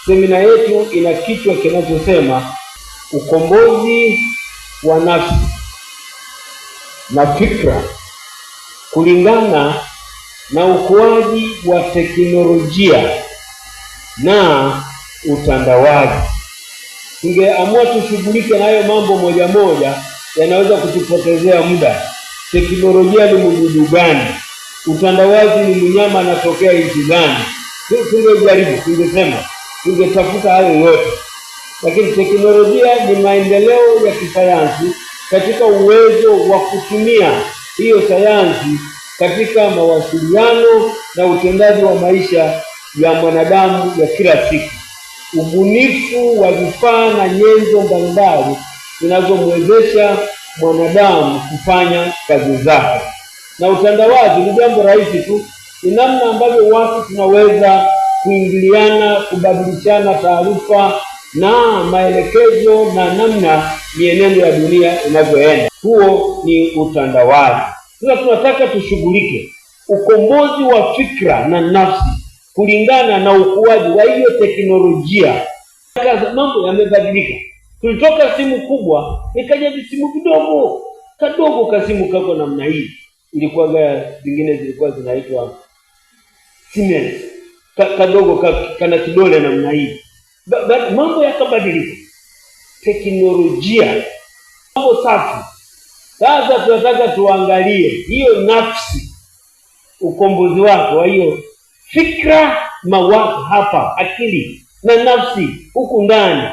semina yetu ina kichwa kinachosema ukombozi wa nafsi na fikra kulingana na ukuaji wa teknolojia na utandawazi. Tungeamua tushughulike na hayo mambo moja moja, yanaweza kutupotezea muda. Teknolojia ni mdudu gani? Utandawazi ni mnyama anatokea nchi gani? Tungejaribu, tungetafuta hayo yote. Lakini teknolojia ni maendeleo ya kisayansi katika uwezo wa kutumia hiyo sayansi katika mawasiliano na utendaji wa maisha ya mwanadamu ya kila siku. Ubunifu wa vifaa na nyenzo mbalimbali zinazomwezesha mwanadamu kufanya kazi zake. Na utandawazi ni jambo rahisi tu, ni namna ambavyo watu tunaweza kuingiliana, kubadilishana taarifa na maelekezo na namna mienendo ya dunia inavyoenda. Huo ni utandawazi. Sasa tunataka tushughulike ukombozi wa fikra na nafsi kulingana na ukuaji wa hiyo teknolojia. Mambo yamebadilika. Tulitoka simu kubwa ikaja simu kadogo kasimu kako namna hii. Ilikuwa zingine zilikuwa zinaitwa Siemens, kadogo kana kidole namna hii. Mambo yakabadilika. Teknolojia, mambo safi. Sasa tunataka tuangalie hiyo nafsi, ukombozi wako wa hiyo fikra, mawazo hapa, akili na nafsi huku ndani,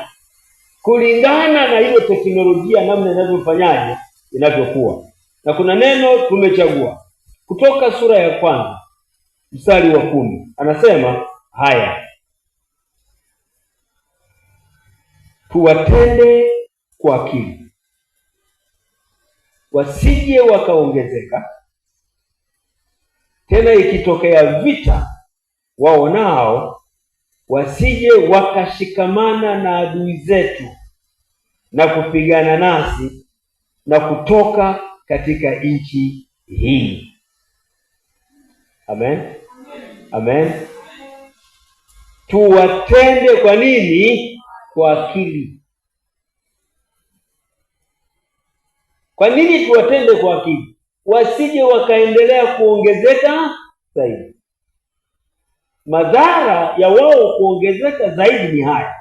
kulingana na hiyo teknolojia namna inavyofanyaje, inavyokuwa. Na kuna neno tumechagua kutoka sura ya 1 mstari wa 10. Anasema haya: tuwatende kwa akili, wasije wakaongezeka, tena ikitokea vita wao nao wasije wakashikamana na adui zetu na kupigana nasi na kutoka katika nchi hii. Amen. Amen. Tuwatende kwa nini? Kwa akili. Kwa nini tuwatende kwa akili? Wasije wakaendelea kuongezeka zaidi. Madhara ya wao kuongezeka zaidi ni haya: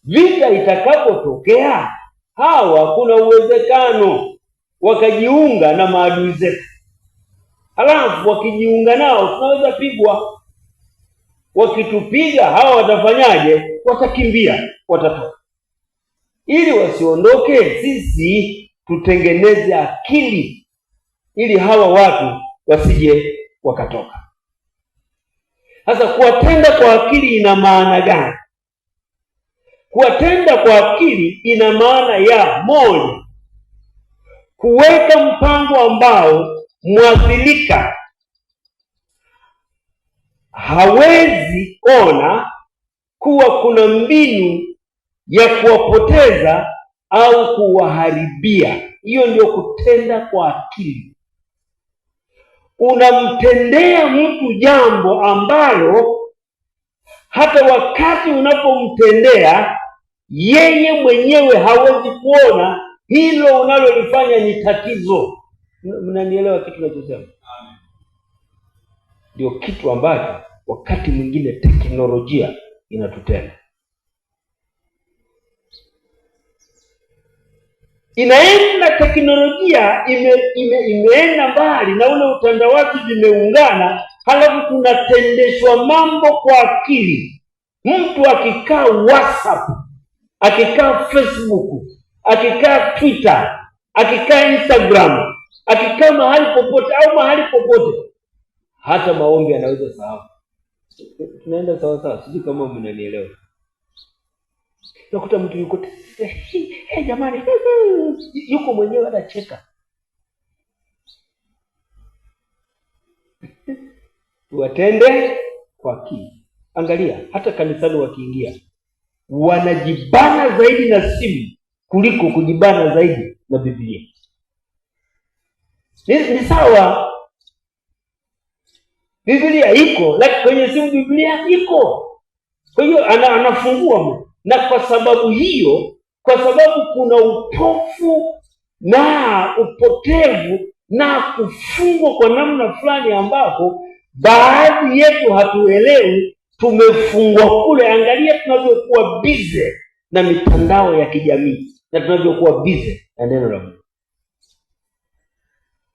vita itakapotokea, hawa kuna uwezekano wakajiunga na maadui zetu. Halafu wakijiunga nao tunaweza pigwa. Wakitupiga hawa watafanyaje? Watakimbia, watatoka. Ili wasiondoke, sisi tutengeneze akili ili hawa watu wasije wakatoka. Sasa kuwatenda kwa akili ina maana gani? Kuwatenda kwa akili ina maana ya moja, kuweka mpango ambao mwathirika hawezi ona kuwa kuna mbinu ya kuwapoteza au kuwaharibia. Hiyo ndio kutenda kwa akili. Unamtendea mtu jambo ambalo hata wakati unapomtendea yeye mwenyewe hawezi kuona hilo unalolifanya ni tatizo. Mnanielewa kitu ninachosema? Ndio kitu ambacho wakati mwingine teknolojia inatutenda. Inaenda teknolojia imeenda mbali na ule utandawazi vimeungana, halafu tunatendeshwa mambo kwa akili. Mtu akikaa WhatsApp, akikaa Facebook, akikaa Twitter, akikaa Instagram, akikaa mahali popote, hata maombi anaweza sahau. Tunaenda sawa, sijui kama mnanielewa. Nakuta mtu yuko jamani, yuko mwenyewe anacheka. Tuwatende kwa akili. Angalia, hata kanisani wakiingia wanajibana zaidi na simu kuliko kujibana zaidi na Biblia. Ni sawa, Biblia iko, lakini kwenye simu Biblia iko. Kwa hiyo anafungua, na kwa sababu hiyo, kwa sababu kuna upofu na upotevu na kufungwa kwa namna fulani ambapo baadhi yetu hatuelewi, tumefungwa kule. Angalia tunavyokuwa bize na mitandao ya kijamii na tunavyokuwa bize na neno la Mungu.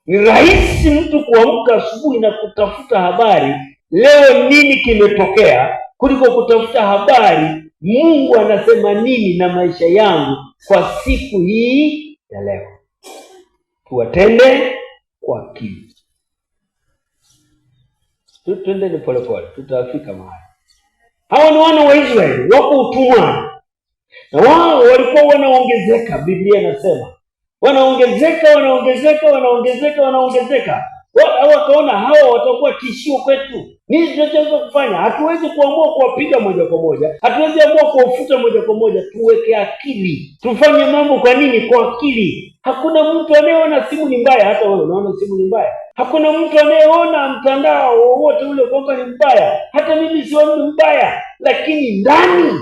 Ni rahisi mtu kuamka asubuhi na kutafuta habari, leo nini kimetokea, kuliko kutafuta habari, Mungu anasema nini na maisha yangu kwa siku hii ya leo. Tuwatende kwa akili. Twende ni polepole, tutafika mahali. Hawa ni wana wa Israeli, wako utumwani, na wao walikuwa wanaongezeka. Biblia inasema wanaongezeka. Wakaona hawa watakuwa tishio kwetu. Nini tunachoweza kufanya? Hatuwezi kuamua kuwapiga moja kwa moja, hatuwezi amua kuwafuta moja kwa moja. Tuweke akili, tufanye mambo. Kwa nini? Kwa akili. Hakuna mtu anayeona simu ni mbaya. Hata wewe unaona simu ni mbaya. Hakuna mtu anayeona mtandao wowote ule kwamba ni mbaya. Hata mimi sioni mbaya, lakini ndani.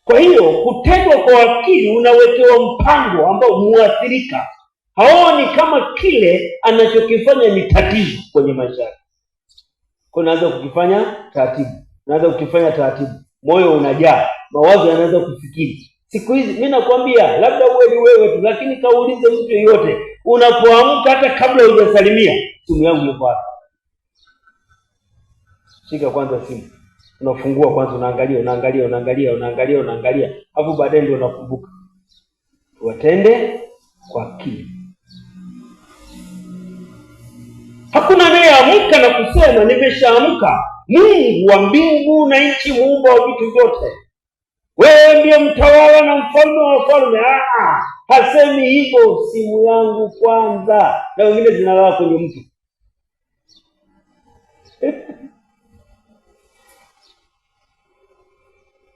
Kwa hiyo kutendwa kwa akili, unawekewa mpango ambao muathirika haoni kama kile anachokifanya ni tatizo kwenye maisha yake. Kwa unaanza kukifanya taratibu, moyo unajaa, mawazo yanaanza kufikiri. Siku hizi mimi nakwambia, labda uwe ni wewe tu, lakini kaulize mtu yeyote, unapoamka hata kabla hujasalimia, simu yangu ipo hapa. Shika kwanza simu, unafungua kwanza, unaangalia, hapo baadaye ndio unakumbuka. Tuwatende kwa akili. Hakuna anayeamka na kusema nimeshaamka. Mungu wa mbingu na nchi, muumba wa vitu vyote, wewe ndiye mtawala na mfalme wa wafalme. Hasemi hivyo, simu yangu kwanza, na wengine zinalala kwenye mtu.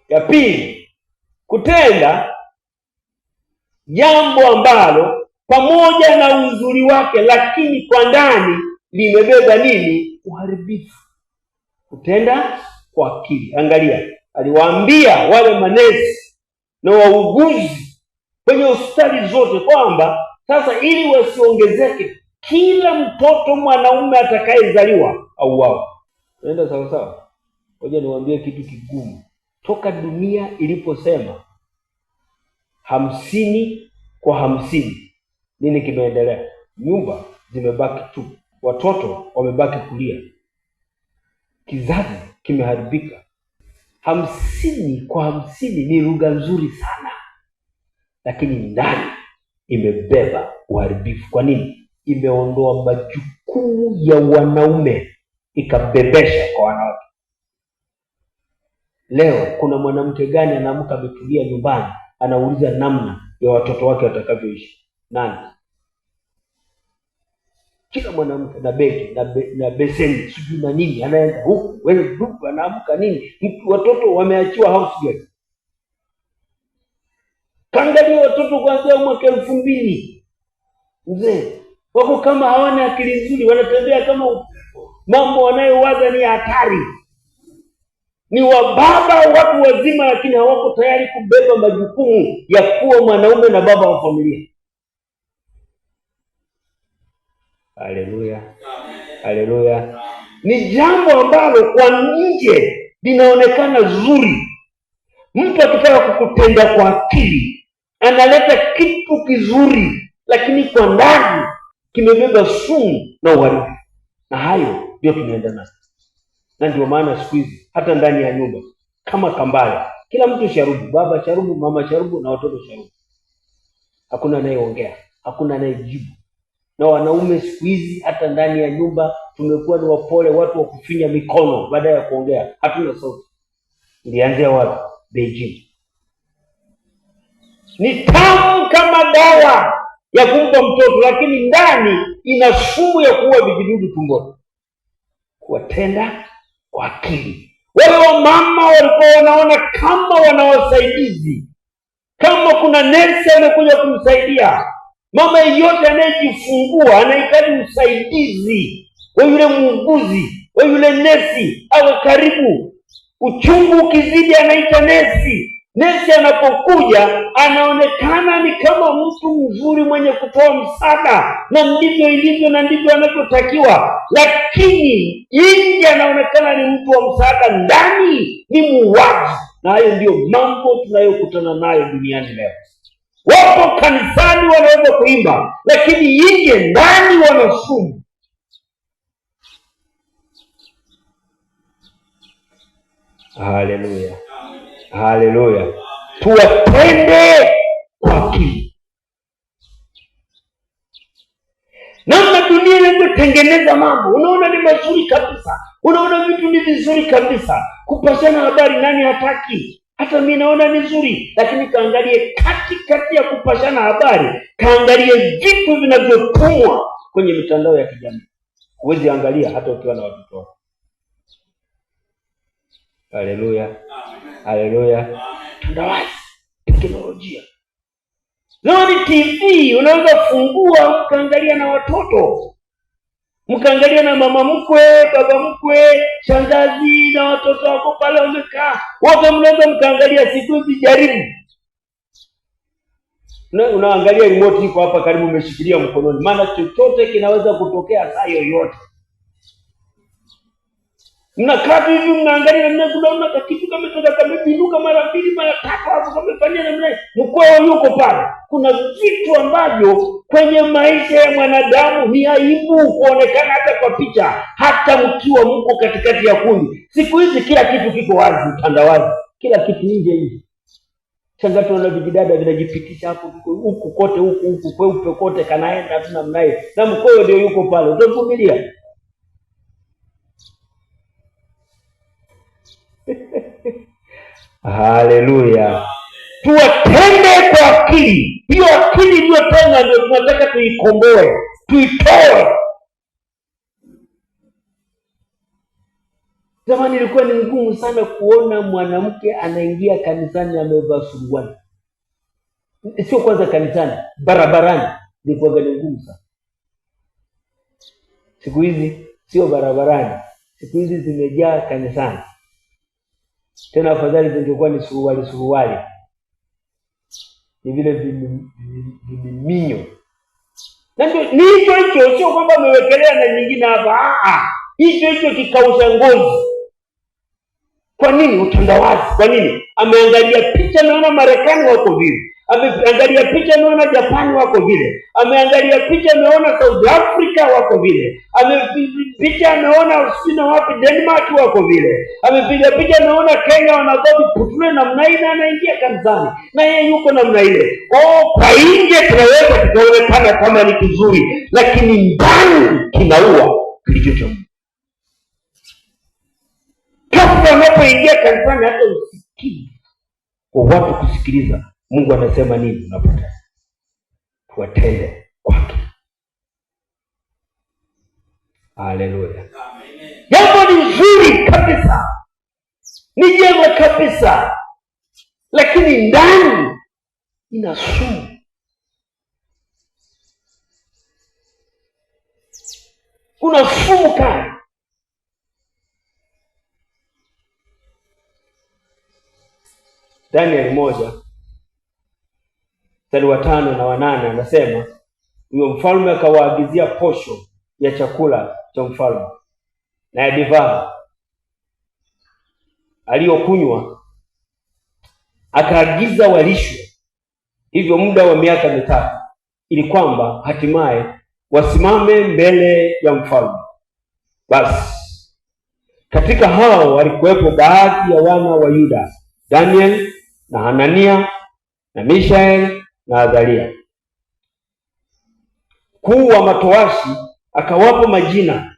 Ya pili, kutenda jambo ambalo pamoja na uzuri wake, lakini kwa ndani limebeba nini? Uharibifu. Kutenda kwa akili. Angalia, aliwaambia wale manesi na wauguzi kwenye hospitali zote kwamba sasa, ili wasiongezeke, kila mtoto mwanaume atakayezaliwa auawe. Unaenda sawa sawa? Ngoja niwaambie kitu kigumu. Toka dunia iliposema 50-50, nini kimeendelea? Nyumba zimebaki tu, watoto wamebaki kulia, kizazi kimeharibika. 50-50 ni lugha nzuri sana, lakini ndani imebeba uharibifu. Kwa nini? Imeondoa majukumu ya wanaume, ikabebesha kwa wanawake. Leo kuna mwanamke gani anaamka ametulia nyumbani anauliza namna ya watoto wake watakavyoishi? Nani? Kila mwanamke na begi na beseni sijui na nini, anaenda huku wewe ndugu, anaamka nini? Watoto wameachiwa house girl. Kaangalia watoto kuanzia mwaka 2000, mzee wako kama hawana akili nzuri, wanatembea kama mambo wanayowaza ni hatari. Ni wababa, watu wazima, lakini hawako tayari kubeba majukumu ya kuwa mwanaume na baba wa familia. Haleluya. Ni jambo ambalo kwa nje linaonekana zuri. Mtu akitaka kukutenda kwa akili analeta kitu kizuri, lakini kwa ndani kimebeba sumu na uharibifu. Na hayo ndio tunaenda nayo. Na ndio maana siku hizi hata ndani ya nyumba kama kambale, kila mtu sharubu, baba sharubu, mama sharubu na watoto sharubu. Hakuna anayeongea, hakuna anayejibu. Na wanaume siku hizi hata ndani ya nyumba tumekuwa ni wapole, watu wa kufinya mikono baada ya kuongea. Hatuna sauti. Ilianzia wapi? Beijing. Ni tamu kama dawa ya kumpa mtoto, lakini ndani ina sumu ya kuua vijidudu tumboni. Kuwatenda kwa akili. Wale wamama walikuwa wanaona kama wanawasaidizi, kama kuna nesi amekuja kumsaidia. Mama yeyote anayejifungua anahitaji usaidizi wa yule muuguzi, wa yule nesi, awe karibu. Uchungu ukizidi anaita nesi. Nesi anapokuja anaonekana ni kama mtu mzuri mwenye kutoa msaada, na ndivyo ilivyo na ndivyo anavyotakiwa, lakini nje anaonekana ni mtu wa msaada, ndani ni muuaji. Na hayo ndio mambo tunayokutana nayo duniani leo. Wapo kanisani wanaweza kuimba, lakini nje ndani wanasumu. Haleluya, haleluya. Tuwatende kwa akili. Namna dunia inavyotengeneza mambo, unaona ni mazuri kabisa, unaona vitu ni vizuri kabisa. Kupashana habari nani hataki? Hata mimi naona ni nzuri, lakini kaangalie kati ya kupashana habari, kaangalie vitu vinavyotumwa kwenye mitandao ya kijamii. Huwezi angalia hata ukiwa na watoto wako. Haleluya, haleluya. Tandawazi, teknolojia. Leo ni TV, unaweza fungua mkaangalia na watoto, mkaangalia na mama mkwe, baba mkwe, shangazi na watoto wako pale wamekaa, wote mnaweza mkaangalia. Siku hizi jaribu, unaangalia remote iko hapa karibu, umeshikilia mkononi, maana chochote kinaweza kutokea saa yoyote. Mnakaa hivi mnaangalia, na mnaona kitu kametoka, kamepinduka mara 2 mara 3, hapo kamefanya namna mkweo yuko pale. Kuna vitu ambavyo kwenye maisha ya mwanadamu ni aibu kuonekana hata kwa picha, hata mkiwa mko katikati ya kundi. Siku hizi kila kitu kiko wazi, mtandawazi, kila kitu nje. Changato na vijidada vinajipitisha hapo huku kote, huku kweupe kote, kanaenda tuna mnaye, na mkweo ndio yuko pale. Utavumilia? Haleluya. Tuwatende kwa akili. Hiyo akili iliyotenga ndio tunataka tuikomboe, tuitoe. Zamani ilikuwa ni ngumu sana kuona mwanamke anaingia kanisani amevaa suruali. Sio kwanza kanisani, barabarani ilikuwa ni ngumu sana. Siku hizi sio barabarani, siku hizi zimejaa kanisani. Tena afadhali zingekuwa ni suruali. Ni vile viminyo. Na ni hicho sio kwamba amewekelea na nyingine hapa. Hicho kikausha ngozi. Kwa nini utandawazi? Kwa nini? Ameangalia picha, naona Marekani wako vile. Ameangalia picha, naona Japani wako vile. Ameangalia picha, naona South Africa wako vile. Picha naona Uswisi wapi, Denmark wako vile. Amepiga picha, naona Kenya wanagobi putule namna hii, na anaingia kanisani na yeye yuko namna ile. Kwa nje tunaweza tukaonekana kama ni kizuri, lakini ndani kinaua kilicho cha Mungu. Kabla unapoingia kanisani, hata usikii kwa watu kusikiliza Mungu anasema nini unapotaka. Tuwatende kwake. Haleluya. Jambo ni nzuri kabisa, ni jema kabisa, lakini ndani ina sumu. Kuna sumu kali. Daniel 1:5 na 8 anasema, huyo mfalme akawaagizia posho ya chakula cha mfalme na ya divai aliyokunywa, akaagiza walishwe hivyo muda wa miaka 3, ili kwamba hatimaye wasimame mbele ya mfalme. Basi katika hao walikuwepo baadhi ya wana wa Yuda, Daniel na Hanania na Mishael na Azaria. Mkuu wa matowashi akawapa majina.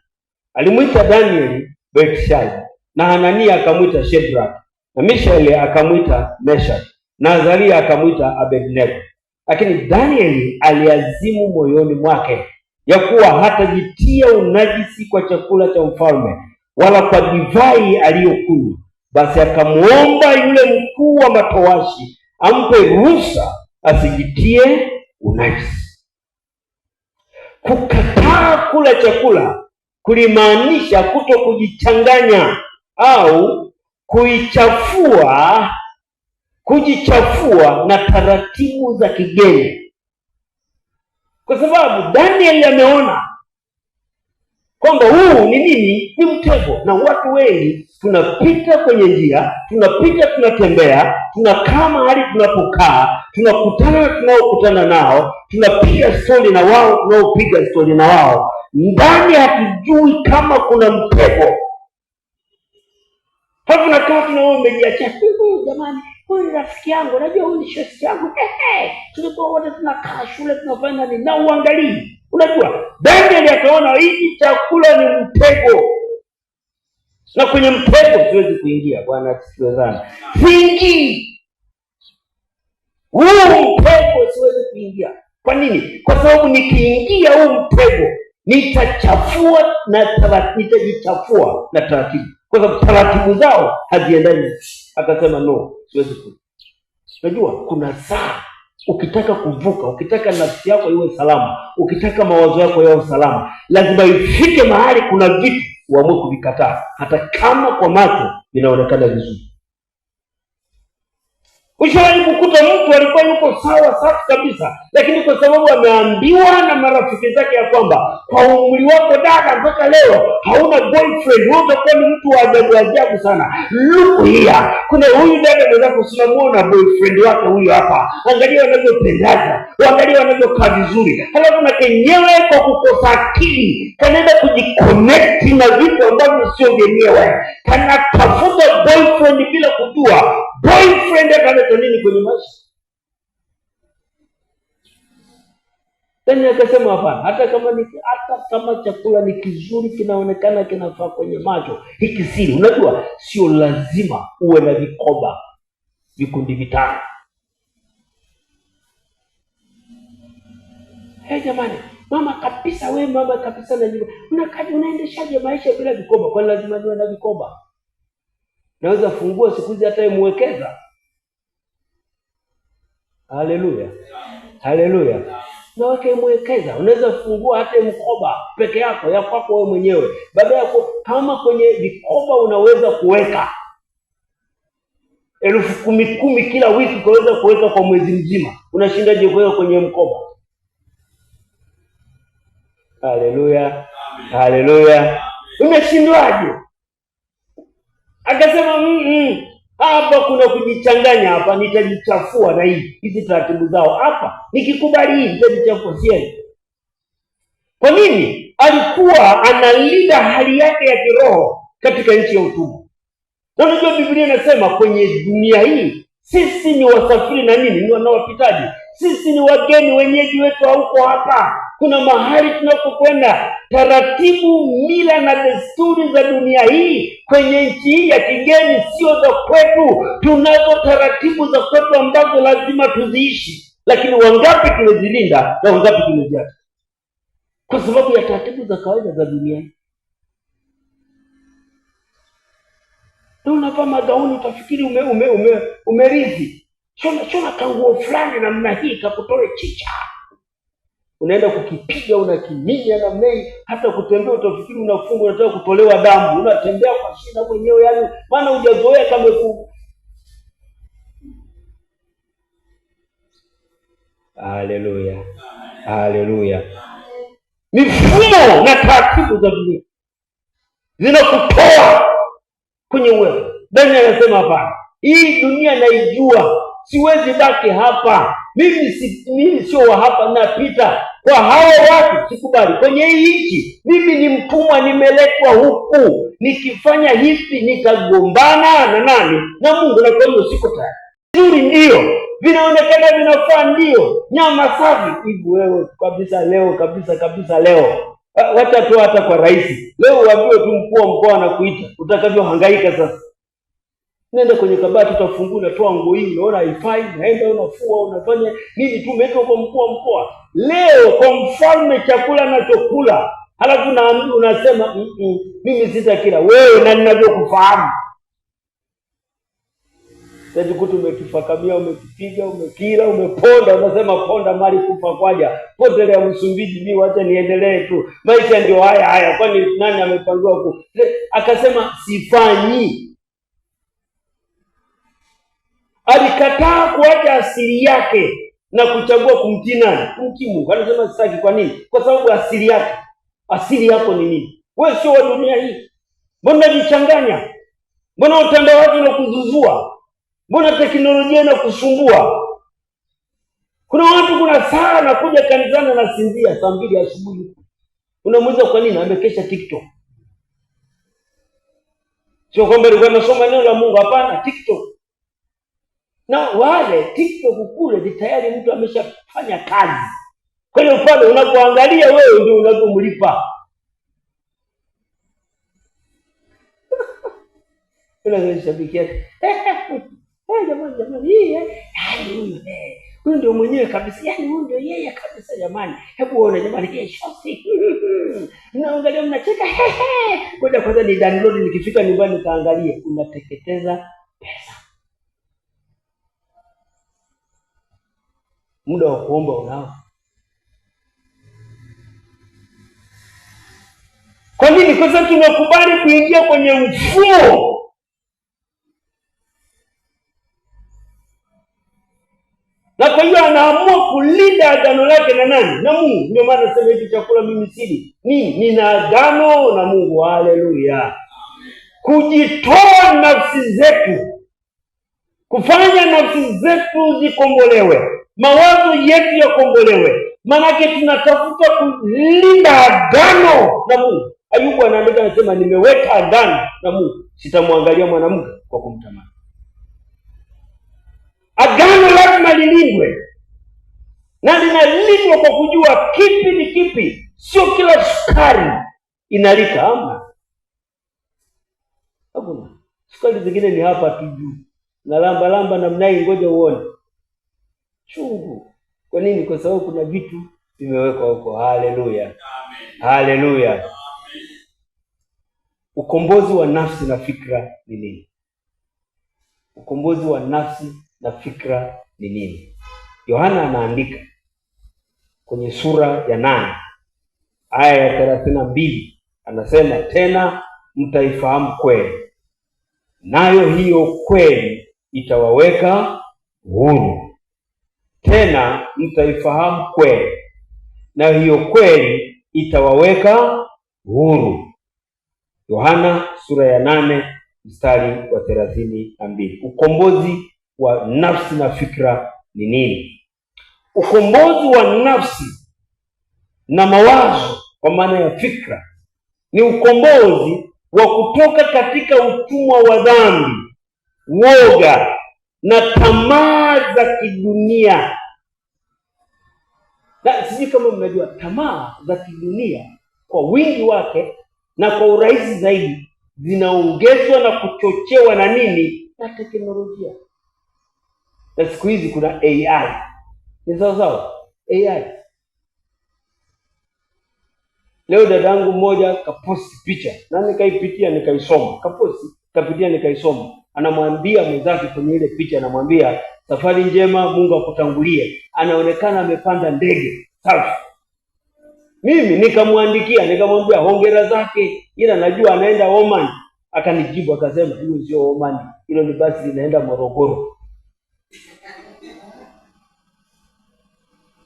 Alimwita Daniel Belteshaza, na Hanania akamwita Shadraka, na Mishael akamwita Meshach, na Azaria akamwita Abednego. Lakini Daniel aliazimu moyoni mwake ya kuwa hatajitia unajisi kwa chakula cha mfalme wala kwa divai aliyokunywa. Basi akamuomba yule mkuu wa matowashi ampe ruhusa asijitie unajisi. Kukataa kula chakula kulimaanisha kuto kujichanganya au kujichafua na taratibu za kigeni, kwa sababu Daniel ameona kwamba huu ni nini? Ni mtego. Na watu wengi tunapita kwenye njia, tunatembea, tunakaa mahali tunapokaa, tunakutana na tunaokutana nao, tunapiga stori na wao tunaopiga stori na wao, ndani hatujui kama kuna mtego. Hapo nakaa tunao umejiacha, jamani, huyu ni rafiki yangu, najua huyu ni shosti yangu, tulikuwa wote tunakaa shule tunafanya nini, na uangalii. Unajua Daniel akaona hiki chakula ni mtego, na kwenye mtego siwezi kuingia. Bwana asifiwe sana. Siingii huu mtego, siwezi kuingia. Kwa nini? Kwa sababu nikiingia huu mtego nitajichafua na taratibu, kwa sababu taratibu zao haziendani. Akasema no, siwezi kuingia. Unajua kuna saa ukitaka kuvuka, ukitaka nafsi yako iwe salama, ukitaka mawazo yako yawe salama, lazima ifike mahali kuna vitu uamue kuvikataa, hata kama kwa macho vinaonekana vizuri. Ushawahi kukuta mtu alikuwa yuko sawa safi kabisa, lakini kwa sababu ameambiwa na marafiki zake ya kwamba kwa umri wako dada, mpaka leo hauna boyfriend, wewe utakuwa ni mtu wa ajabu sana. Look here, kuna huyu dada anaweza kusimamia boyfriend wake huyu hapa, angalia wanavyopendaza, angalia wanavyokaa vizuri, halafu na kenyewe kwa kukosa akili kanaenda kujiconnect na vitu ambavyo sio vyenyewe, kanatafuta boyfriend bila kujua boyfriend akaleta nini kwenye maisha. Tena akasema hapana, hata kama chakula ni kizuri, kinaonekana kinafaa kwenye macho, hiki siri. Unajua sio lazima uwe na vikoba vikundi vitano. Jamani, mama kabisa na nyumba, unaendeshaje maisha bila vikoba? Kwa lazima niwe na vikoba? Naweza fungua siku hizi hata imwekeza. Haleluya. Na wake imwekeza, unaweza fungua hata mkoba peke yako ya kwako wewe mwenyewe. Baada ya kama kwenye vikoba unaweza kuweka 10,000 kila wiki, unaweza kuweka kwa mwezi mzima. Unashindaje kuweka kwenye mkoba? Haleluya. Unashindwaje? Akasema hapa kuna kujichanganya, hapa nitajichafua na hizi taratibu zao, hapa nikikubali hii nitajichafua. Kwa nini? Alikuwa analinda hali yake ya kiroho katika nchi ya utumwa. Na unajua Biblia inasema kwenye dunia hii sisi ni wasafiri na nini, ni wanaopitaji. Sisi ni wageni, wenyeji wetu hauko hapa. Kuna mahali tunapokwenda, taratibu, mila na desturi za dunia hii kwenye nchi hii ya kigeni sio za kwetu. Tunazo taratibu za kwetu ambazo lazima tuziishi, lakini wangapi tumezilinda na wangapi tumeziacha kwa sababu ya taratibu za kawaida za dunia hii? Na unavaa magauni utafikiri umerithi. Shona kanguo fulani namna hii kakutoe chicha, unaenda kukipiga, unakiminya namna hii, hata kutembea utafikiri unafunga, unataka kutolewa damu, unatembea kwa shida mwenyewe, yani maana hujazoea kama Haleluya. Mifumo na taratibu za dunia zinakutoa kwenye uwepo. Daniel anasema hapana, hii dunia naijua, siwezi baki hapa. Mimi sio wa hapa, napita kwa hao watu, sikubali. Kwenye hii nchi mimi ni mtumwa, nimeletwa huku. Nikifanya hivi nitagombana na nani? Na Mungu. Na kwa hiyo siko tayari. Nzuri ndio, vinaonekana vinafaa ndio, nyama safi hivi. Wewe kabisa leo, kabisa leo, wacha tu hata kwa rais leo waambiwe tu mkuu wa mkoa anakuita, utakavyohangaika sasa. Nenda kwenye kabati, utafungua, unatoa nguo hii, unaona haifai, naenda unafua, unafanya nini tu, umeweka kwa mkuu wa mkoa. Leo kwa mfalme chakula anachokula, halafu naambiwa unasema mimi sitakila. Wewe na ninavyokufahamu, tajikuta umekifakamia, umekipiga, umekila, umeponda, unasema ponda mali kufa kwaja, potele ya Msumbiji, mimi wacha niendelee tu, maisha ndio haya, kwani nani amepangiwa Akasema sifanyi. alikataa kuacha asili yake na kuchagua kumtii nani? Kumtii Mungu. Anasema sitaki. Kwa nini? Kwa sababu asili yake. Asili yako ni nini? Wewe sio wa dunia hii. Mbona unajichanganya? Mbona utandawazi unakuzuzua? Mbona teknolojia inakusumbua? Kuna watu kuna saa nakuja kanisani na sinzia saa 2 asubuhi. Unamuuliza kwa nini? Amekesha TikTok. Sio kwamba alikuwa anasoma neno la Mungu, hapana, TikTok. Na wale TikTok kule ni tayari mtu ameshafanya kazi. Kwa hiyo pale unapoangalia wewe ndio unapomlipa. Unashabikia. Jamani hii huyu ndio mwenyewe kabisa. Yaani huyu ndio yeye kabisa jamani. Hebu uone jamani hii shosi. Mnaangalia mnacheka. Ngoja kwanza ni download, nikifika nyumbani nikaangalie. Unateketeza pesa. Muda wa kuomba unao. Kwa nini? Kwa sababu tunakubali kuingia kwenye mfumo. Na kwa hiyo anaamua kulinda agano lake na nani? Na Mungu. Ndio maana nasema hiki chakula mimi sili. Nina agano na Mungu. Haleluya. Kujitoa nafsi zetu. Kufanya nafsi zetu zikombolewe. Mawazo yetu yakombolewe. Maanake tunatafuta kulinda agano na Mungu. Ayubu anaandika anasema nimeweka agano na Mungu. Sitamwangalia mwanamke kwa kumtamani. Agano lazima lilindwe. Na linalindwa kwa kujua kipi ni kipi. Sio kila sukari inalika ama. Hakuna. Sukari zingine ni hapa tu juu. Na lamba namna hii, ngoja uone. Chungu. Kwa nini? Kwa sababu kuna vitu vimewekwa huko. Haleluya. Amen. Haleluya. Amen. Ukombozi wa nafsi na fikra ni nini? Ukombozi wa nafsi na fikra ni nini? Yohana anaandika kwenye sura ya 8 aya ya 32, anasema tena mtaifahamu kweli, nayo hiyo kweli itawaweka huru. Tena mtaifahamu kweli, nayo hiyo kweli itawaweka huru. Yohana sura ya 8 mstari wa 32. Ukombozi wa nafsi na fikra ni nini? Ukombozi wa nafsi na mawazo kwa maana ya fikra ni ukombozi wa kutoka katika utumwa wa dhambi, woga na tamaa za kidunia. Na sisi kama mnajua tamaa za kidunia kwa wingi wake na kwa urahisi zaidi zinaongezwa na kuchochewa na nini? Na teknolojia. Na siku hizi kuna AI. Ni sawa AI. Leo dadangu mmoja kaposti picha na nikaipitia nikaisoma. Kapitia nikaisoma. Anamwambia mwenzake kwenye ile picha, anamwambia safari njema, Mungu akutangulie. Anaonekana amepanda ndege. Safi. Mimi nikamwandikia, nikamwambia hongera zake, ila najua anaenda Oman. Akanijibu akasema hiyo sio Oman, hilo ni basi linaenda Morogoro.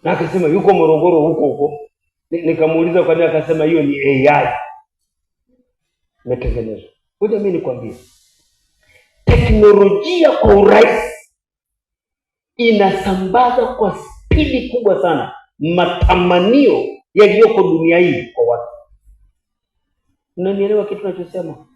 Na akasema yuko Morogoro huko. Nikamuuliza kwa nini, akasema hiyo ni AI. Imetengenezwa. Ngoja mimi nikwambie. Teknolojia kwa urahisi inasambaza kwa spidi kubwa sana matamanio yaliyoko dunia hii kwa watu. Unanielewa kitu ninachosema?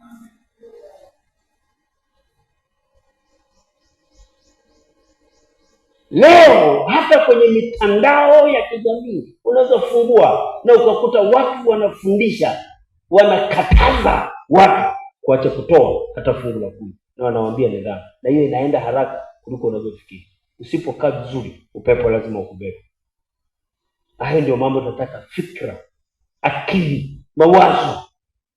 Leo hata kwenye mitandao ya kijamii unaweza fungua na ukakuta watu wanafundisha, wanakataza watu kuacha kutoa hata fungu la 10, na wanawaambia ni dhambi. Na hiyo inaenda haraka kuliko unavyofikiri. Usipokaa vizuri, upepo lazima ukubebe. Hayo ndio mambo tunataka fikra, akili, mawazo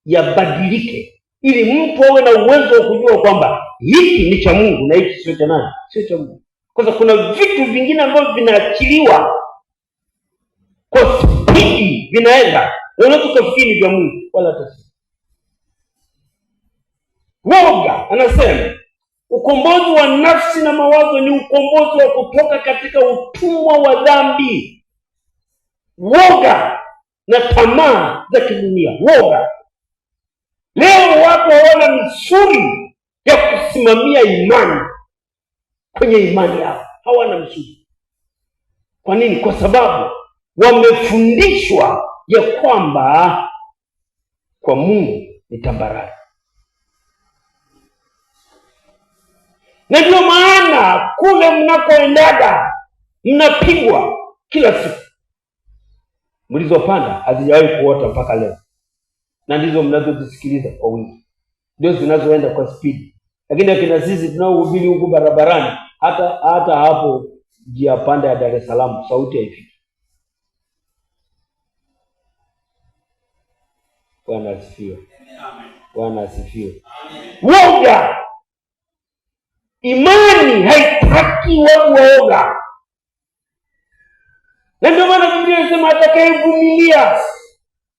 yabadilike ili mtu awe na uwezo wa kujua kwamba hiki ni cha Mungu na hiki sio cha nani? Sio cha Mungu. Kwa sababu kuna vitu vingine ambavyo vinaachiliwa kwa spidi, vinaenda. Unaweza kufikiri vya Mungu wala hata si. Woga, anasema Ukombozi wa nafsi na mawazo ni ukombozi wa kutoka katika utumwa wa dhambi, woga na tamaa za kidunia. Woga. Leo watu hawana misuli ya kusimamia imani. Kwenye imani yao hawana misuli. Kwa nini? Kwa sababu wamefundishwa ya kwamba kwa Mungu ni tambarare. Na ndio maana kule mnakoendaga mnapigwa kila siku. Mlizopanda hazijawahi kuota mpaka leo, na ndizo mnazozisikiliza kwa wingi, ndio zinazoenda kwa spidi. Lakini akina sisi tunaohubiri huku barabarani, hata hapo njia panda ya Dar es Salaam sauti haifiki. Bwana asifiwe. Bwana asifiwe. Woga. Imani haitaki watu waoga. Na ndio maana Biblia inasema atakayevumilia.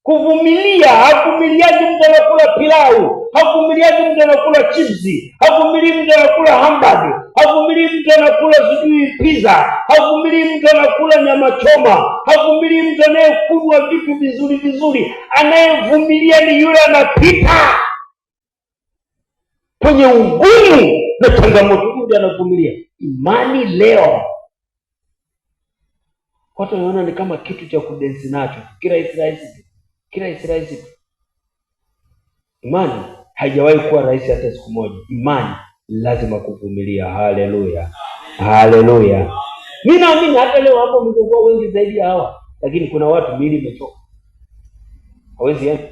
Kuvumilia, havumiliaji mtu anakula pilau, havumiliaji mtu anakula chipsi, havumilii mtu anakula hamburger, havumilii mtu anakula sijui pizza, havumilii mtu anakula nyama choma, havumilii mtu anayekunywa vitu vizuri vizuri. Anayevumilia ni yule anapita kwenye ugumu na changamoto, yule anavumilia. Imani leo watu wanaona ni kama kitu cha kudensi nacho, kirahisi. Imani haijawahi kuwa rahisi hata siku moja. Imani lazima kuvumilia. Haleluya, haleluya. Mimi naamini hata leo hapo mngekuwa wengi zaidi ya hawa, lakini kuna watu miili imechoka, hawezi enda.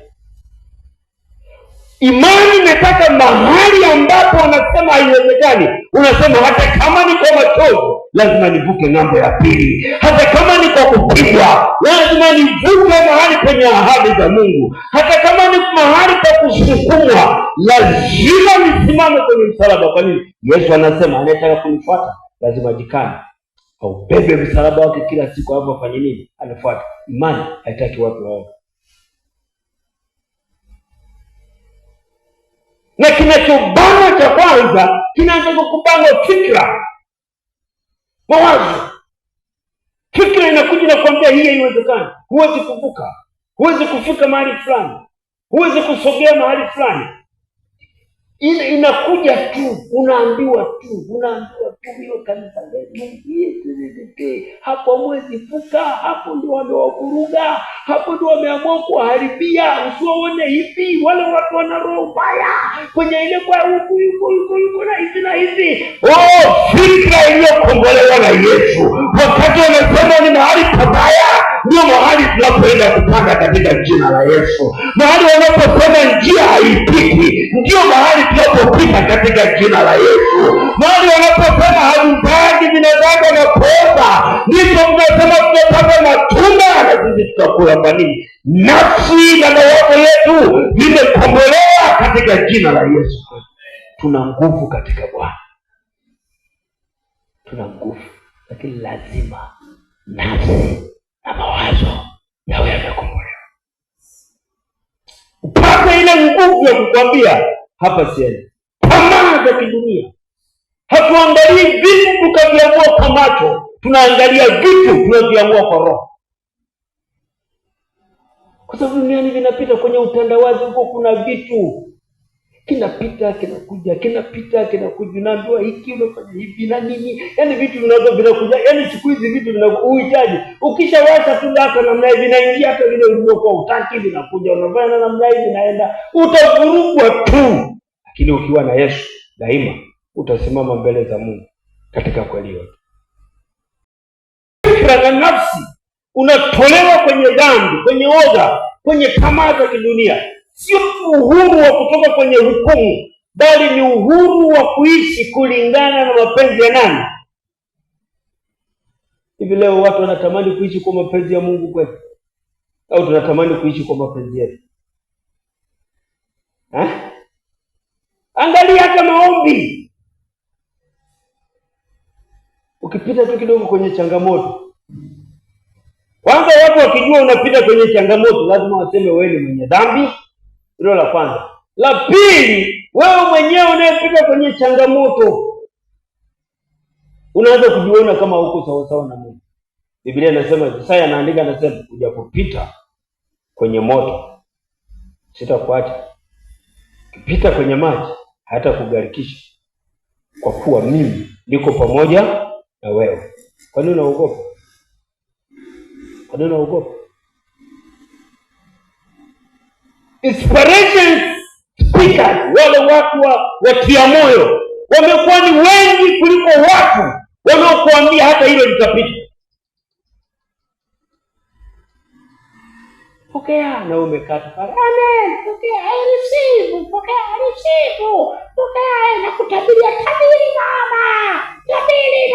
Imani inataka mahali ambapo unasema haiwezekani, unasema hata kama niko machozi lazima nivuke ng'ambo ya pili, hata kama niko kupigwa lazima nivuke mahali kwenye ahadi za Mungu, hata kama niko mahali pa kusukumwa lazima nisimame kwenye msalaba. Kwa nini? Yesu anasema anayetaka kunifuata lazima jikane, aubebe msalaba wake kila siku, hapo afanye nini? Anafuata. Imani haitaki watu wao. Na kinachobana cha kwanza kinaanza kukubana fikra, mawazo. Fikra inakuja na kuambia hii haiwezekani, huwezi kuvuka, huwezi kufika mahali fulani, huwezi kusogea mahali fulani. Inakuja tu, unaambiwa tu hiyo kanisa letu hapo hamwezi vuka, hapo ndio wamewavuruga, hapo ndio wameamua kuharibia. Usiwaone hivi, wale watu wana roho mbaya kwenye ile kwa huku na hivi na hivi. Fikra iliyokombolewa na Yesu, wakati wanasema ni mahali pabaya, ndio mahali tunapoenda kupanda katika jina la Yesu. Mahali wanaposema njia haipiti, ndio mahali tunapopita katika jina la Yesu. Mahali wanaposema havizadi vinazadi na kuoza, ndipo tunasema tunapata matunda na sisi tutakula. Kwa nini? Nafsi na mawazo yetu vimekombolewa katika jina la Yesu. Tuna nguvu katika Bwana, tuna nguvu, lakini lazima nafsi na mawazo yawe yamekombolewa. Upate ile nguvu ya kukwambia hapa siendi. Tamaa za kidunia. Hatuangalii vitu tukaviamua kwa macho, tunaangalia vitu tunaviamua kwa roho. Kwa sababu duniani vinapita kwenye utandawazi huko, kuna vitu kinapita kinakuja, kinapita kinakuja, naambiwa hiki unafanya hivi na nini, yaani vitu vinakuja. Yaani siku hizi vitu vinakuhitaji, ukishawasha tu data namna hivi vinaingia, hata vile ulivyokuwa utaki vinakuja, unafanya namna hivi vinaenda, utavurugwa tu. Lakini ukiwa na Yesu daima utasimama mbele za Mungu katika kweli yote. Fikra na nafsi unatolewa kwenye dhambi, kwenye oga, kwenye tamaa za kidunia. Sio uhuru wa kutoka kwenye hukumu, bali ni uhuru wa kuishi kulingana na mapenzi ya nani? Hivi leo watu wanatamani kuishi kwa mapenzi ya Mungu kweli? Au tunatamani kuishi kwa mapenzi yetu? Angalia hata maombi. Ukipita tu kidogo kwenye changamoto, kwanza watu wakijua unapita kwenye changamoto lazima waseme wewe ni mwenye dhambi. Hilo la kwanza. La pili, wewe mwenyewe unayepita kwenye changamoto unaanza kujiona kama uko sawa sawa na Mungu. Biblia inasema, Isaya anaandika, anasema, ujapopita kwenye moto sitakuacha, ukipita kwenye maji hata kugarikisha, kwa kuwa mimi niko pamoja na wewe. Kwa nini unaogopa? Kwa nini unaogopa? Inspiration speakers, wale watu watia moyo wamekuwa ni wengi kuliko watu wanaokuambia hata hilo litapita. Pokea na umekata. Amen. Pokea, I receive. Pokea, I receive. Pokea na kutabiria, tabiri mama. Tabiri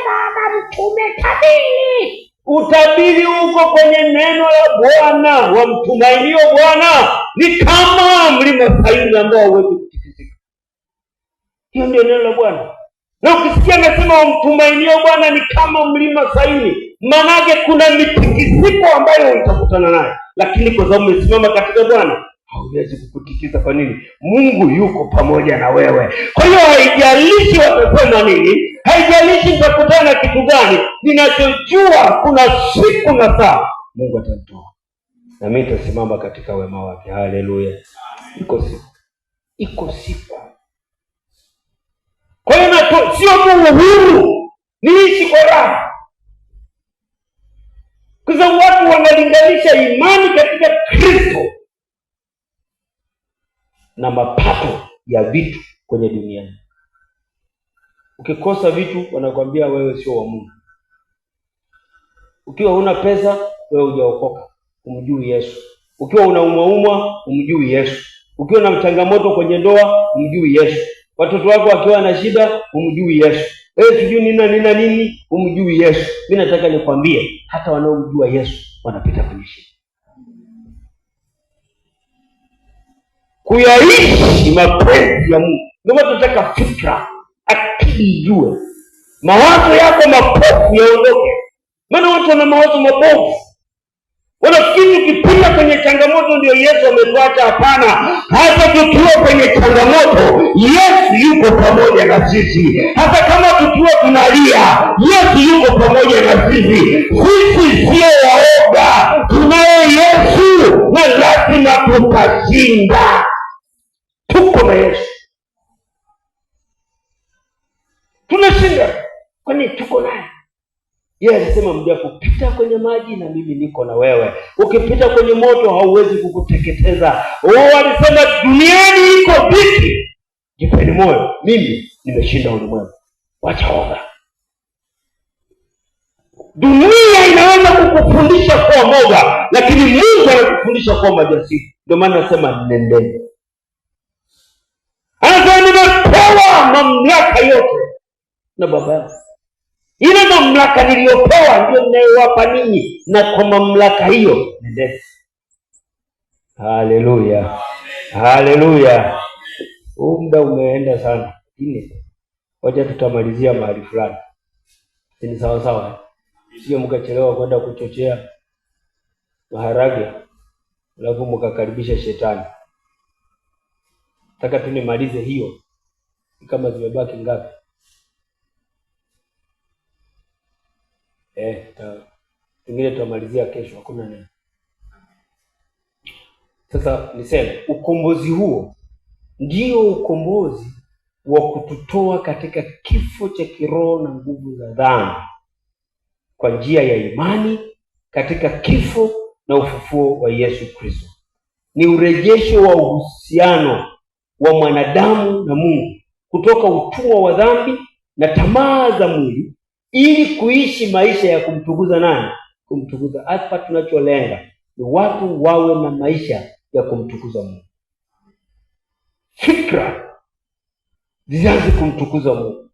mama, mtume tabiri. Utabiri uko kwenye neno la Bwana, wamtumainio Bwana ni kama mlima Sayuni ambao hauwezi kutikisika. Hiyo ndio neno la Bwana. Na ukisikia nasema wamtumainio Bwana ni kama mlima Sayuni, manake kuna mitikisiko ambayo utakutana nayo, lakini kwa sababu umesimama katika Bwana hauwezi kukutikisa. Kwa nini? Mungu yuko pamoja na wewe. Kwa hiyo haijalishi watasema nini, haijalishi utakutana kitu gani, ninachojua kuna siku na saa Mungu atanitoa na mimi nitasimama katika wema wake. Haleluya. Iko siku. Kwa hiyo sio tu uhuru, niishi kwa raha. Kwa sababu watu wanalinganisha imani katika Kristo na mapato ya vitu kwenye duniani. Ukikosa vitu wanakwambia wewe sio wa Mungu. Ukiwa huna pesa wewe hujaokoka, umjui Yesu. Ukiwa unaumwa umjui Yesu. Ukiwa na changamoto kwenye ndoa umjui Yesu. Watoto wako wakiwa na shida umjui Yesu. Wewe sijui nini umjui Yesu. Mimi nataka nikwambie hata wanaomjua Yesu wanapita kwenye shida. Kuyaishi mapenzi ya Mungu ndio tunataka fikra, akili ijue. Mawazo yako mapofu yaondoke. Maana watu wana mawazo mapofu. Wanafikiri tukipita kwenye changamoto ndio Yesu ametuacha. Hapana. Hata tukiwa kwenye changamoto Yesu yuko pamoja na sisi. Hata kama tukiwa tunalia Yesu yuko pamoja na sisi. Sisi sio waoga, tunaye Yesu na lazima tutashinda. Tuko na Yesu, tunashinda. Kwani tuko naye. Yeye alisema mjapopita kwenye maji na mimi niko na wewe. Ukipita kwenye moto hauwezi kukuteketeza. Alisema duniani iko dhiki, jipeni moyo, mimi nimeshinda ulimwengu. Wacha oga. Dunia inaweza kukufundisha kuwa moga, lakini Mungu anakufundisha kuwa majasiri. Ndio maana nasema nendeni. Anasema nimepewa mamlaka yote na Baba yangu. Ile mamlaka niliyopewa ndio ninayowapa ninyi, na kwa mamlaka hiyo nendeni. Haleluya. Haleluya. Muda umeenda sana. Wacha tutamalizia mahali fulani. Ni sawa sawa. Sio mkachelewa kwenda kuchochea maharage alafu mkakaribisha shetani. Nataka tu nimalize hiyo. Kama zimebaki ngapi? Tungine tutamalizia kesho, hakuna nini. Sasa niseme ukombozi huo ndio ukombozi wa kututoa katika kifo cha kiroho na nguvu za dhambi kwa njia ya imani katika kifo na ufufuo wa Yesu Kristo. Ni urejesho wa uhusiano wa mwanadamu na Mungu kutoka utumwa wa dhambi na tamaa za mwili ili kuishi maisha ya kumtukuza nani? Kumtukuza. Hapa tunacholenga ni watu wawe na maisha ya kumtukuza Mungu. Fikra zianze kumtukuza Mungu.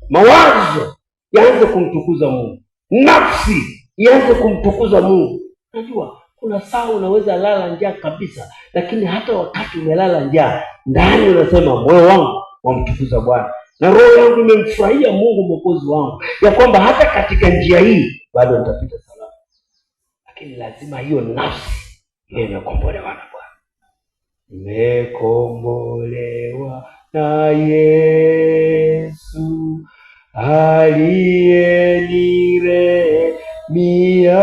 Mawazo yaanze kumtukuza Mungu. Nafsi ianze kumtukuza Mungu. Unajua kuna saa unaweza lala njaa kabisa, lakini hata wakati umelala njaa ndani unasema moyo wangu wamtukuza Bwana. Na roho yangu imemfurahia Mungu Mwokozi wangu, ya kwamba hata katika njia hii bado nitapita salama. Lakini lazima hiyo nafsi iwe imekombolewa na Bwana. nimekombolewa na Yesu aliyeniremia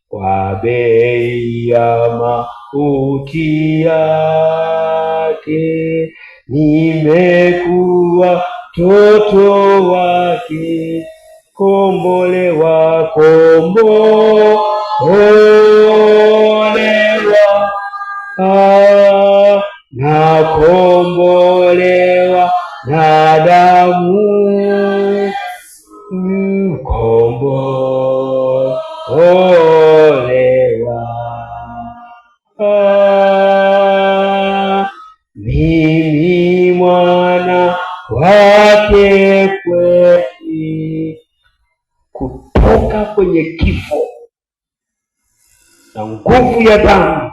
kwa bei ya mauti yake, nimekuwa mtoto wake, kombolewa, na kombolewa na damu, kombolewa. Mimi mwana wake kweli, kutoka kwenye kifo na nguvu ya dhambi.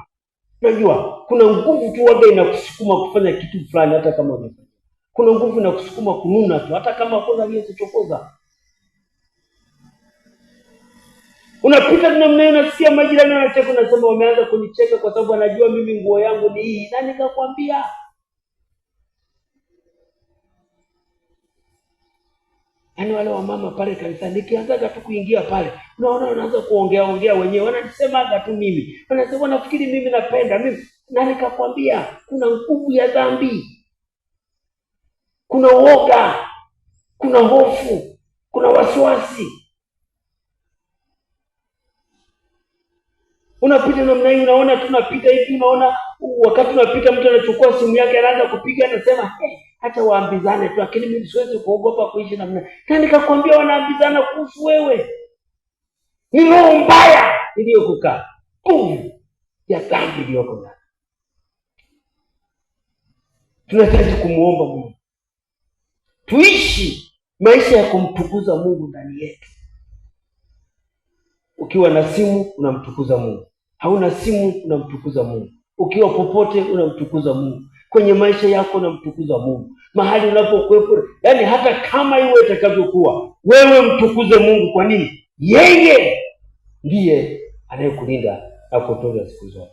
Unajua kuna nguvu tu waga inakusukuma kufanya kitu fulani hata kama unafanya. Kuna nguvu inakusukuma kununa tu hata kama hakuna aliyechokoza. Unapita namna hiyo, unasikia majirani wanacheka, unasema wameanza kunicheka kwa sababu anajua mimi nguo yangu ni hii. Nani kakwambia? Yaani wale wamama pale kanisani nikianzaga tu kuingia pale, unaona wanaanza kuongea wenyewe, wananisemaga tu mimi. Wanasema nafikiri mimi napenda mimi. Nani kakwambia? Kuna nguvu ya dhambi. Kuna uoga, kuna hofu, kuna wasiwasi. Unapita namna hii, unaona tunapita hivi, unaona wakati unapita mtu anachukua simu yake anaanza kupiga, anasema hata waambizane tu, lakini mimi siwezi kuogopa kuishi namna. Nani kakwambia wanaambizana kuhusu wewe? Ni roho mbaya iliyokukaa, nguvu ya dhambi iliyoko ndani. Tunahitaji kumuomba Mungu tuishi maisha ya kumtukuza Mungu ndani yetu. Ukiwa na simu unamtukuza Mungu, hauna simu unamtukuza Mungu, ukiwa popote unamtukuza Mungu, kwenye maisha yako unamtukuza Mungu, mahali unapokuwepo. Yaani hata kama iwe itakavyokuwa, wewe mtukuze Mungu. Kwa nini? Yeye ndiye anayekulinda na kukutunza siku zote.